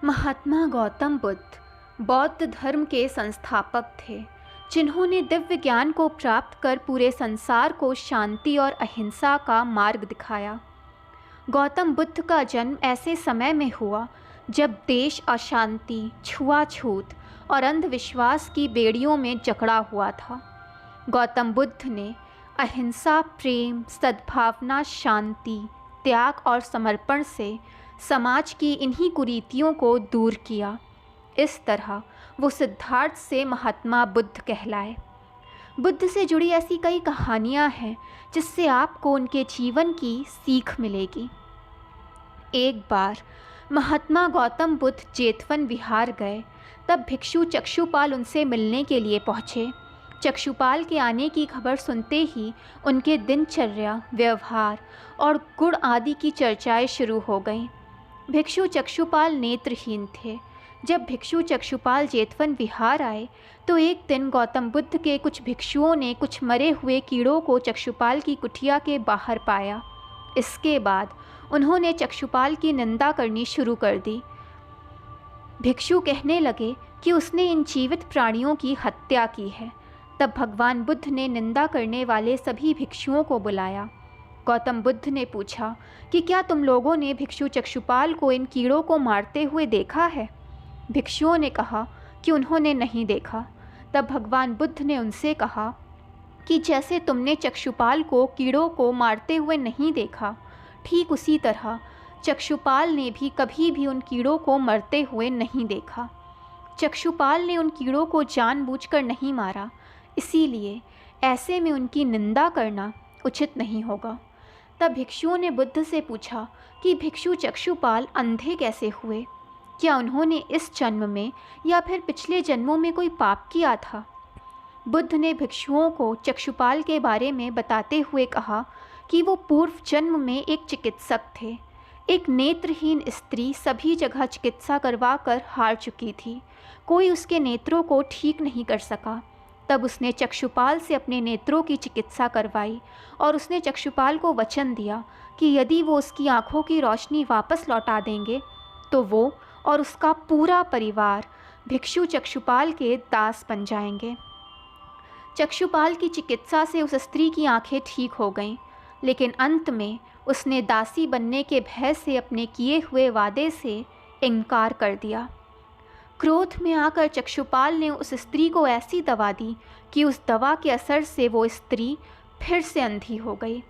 महात्मा गौतम बुद्ध बौद्ध धर्म के संस्थापक थे, जिन्होंने दिव्य ज्ञान को प्राप्त कर पूरे संसार को शांति और अहिंसा का मार्ग दिखाया। गौतम बुद्ध का जन्म ऐसे समय में हुआ जब देश अशांति, छुआछूत और अंधविश्वास की बेड़ियों में जकड़ा हुआ था। गौतम बुद्ध ने अहिंसा, प्रेम, सद्भावना, शांति, त्याग और समर्पण से समाज की इन्हीं कुरीतियों को दूर किया। इस तरह वो सिद्धार्थ से महात्मा बुद्ध कहलाए। बुद्ध से जुड़ी ऐसी कई कहानियाँ हैं जिससे आपको उनके जीवन की सीख मिलेगी। एक बार महात्मा गौतम बुद्ध जेतवन विहार गए, तब भिक्षु चक्षुपाल उनसे मिलने के लिए पहुँचे। चक्षुपाल के आने की खबर सुनते ही उनके दिनचर्या, व्यवहार और गुण आदि की चर्चाएं शुरू हो गईं। भिक्षु चक्षुपाल नेत्रहीन थे। जब भिक्षु चक्षुपाल जेतवन विहार आए तो एक दिन गौतम बुद्ध के कुछ भिक्षुओं ने कुछ मरे हुए कीड़ों को चक्षुपाल की कुटिया के बाहर पाया। इसके बाद उन्होंने चक्षुपाल की निंदा करनी शुरू कर दी। भिक्षु कहने लगे कि उसने इन जीवित प्राणियों की हत्या की है। तब भगवान बुद्ध ने निंदा करने वाले सभी भिक्षुओं को बुलाया। गौतम बुद्ध ने पूछा कि क्या तुम लोगों ने भिक्षु चक्षुपाल को इन कीड़ों को मारते हुए देखा है? भिक्षुओं ने कहा कि उन्होंने नहीं देखा। तब भगवान बुद्ध ने उनसे कहा कि जैसे तुमने चक्षुपाल को कीड़ों को मारते हुए नहीं देखा, ठीक उसी तरह चक्षुपाल ने भी कभी भी उन कीड़ों को मरते हुए नहीं देखा। चक्षुपाल ने उन कीड़ों को जानबूझकर नहीं मारा, इसीलिए ऐसे में उनकी निंदा करना उचित नहीं होगा। तब भिक्षुओं ने बुद्ध से पूछा कि भिक्षु चक्षुपाल अंधे कैसे हुए? क्या उन्होंने इस जन्म में या फिर पिछले जन्मों में कोई पाप किया था? बुद्ध ने भिक्षुओं को चक्षुपाल के बारे में बताते हुए कहा कि वो पूर्व जन्म में एक चिकित्सक थे। एक नेत्रहीन स्त्री सभी जगह चिकित्सा करवा कर हार चुकी थी। कोई उसके नेत्रों को ठीक नहीं कर सका। तब उसने चक्षुपाल से अपने नेत्रों की चिकित्सा करवाई और उसने चक्षुपाल को वचन दिया कि यदि वो उसकी आँखों की रोशनी वापस लौटा देंगे तो वो और उसका पूरा परिवार भिक्षु चक्षुपाल के दास बन जाएंगे। चक्षुपाल की चिकित्सा से उस स्त्री की आंखें ठीक हो गईं, लेकिन अंत में उसने दासी बनने के भय से अपने किए हुए वादे से इनकार कर दिया। क्रोध में आकर चक्षुपाल ने उस स्त्री को ऐसी दवा दी कि उस दवा के असर से वो स्त्री फिर से अंधी हो गई।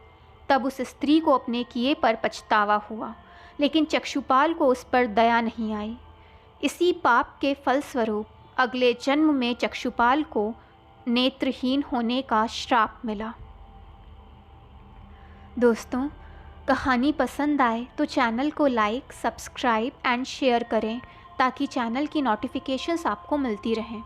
तब उस स्त्री को अपने किए पर पछतावा हुआ, लेकिन चक्षुपाल को उस पर दया नहीं आई। इसी पाप के फलस्वरूप अगले जन्म में चक्षुपाल को नेत्रहीन होने का श्राप मिला। दोस्तों, कहानी पसंद आए तो चैनल को लाइक, सब्सक्राइब एंड शेयर करें ताकि चैनल की नोटिफिकेशंस आपको मिलती रहें।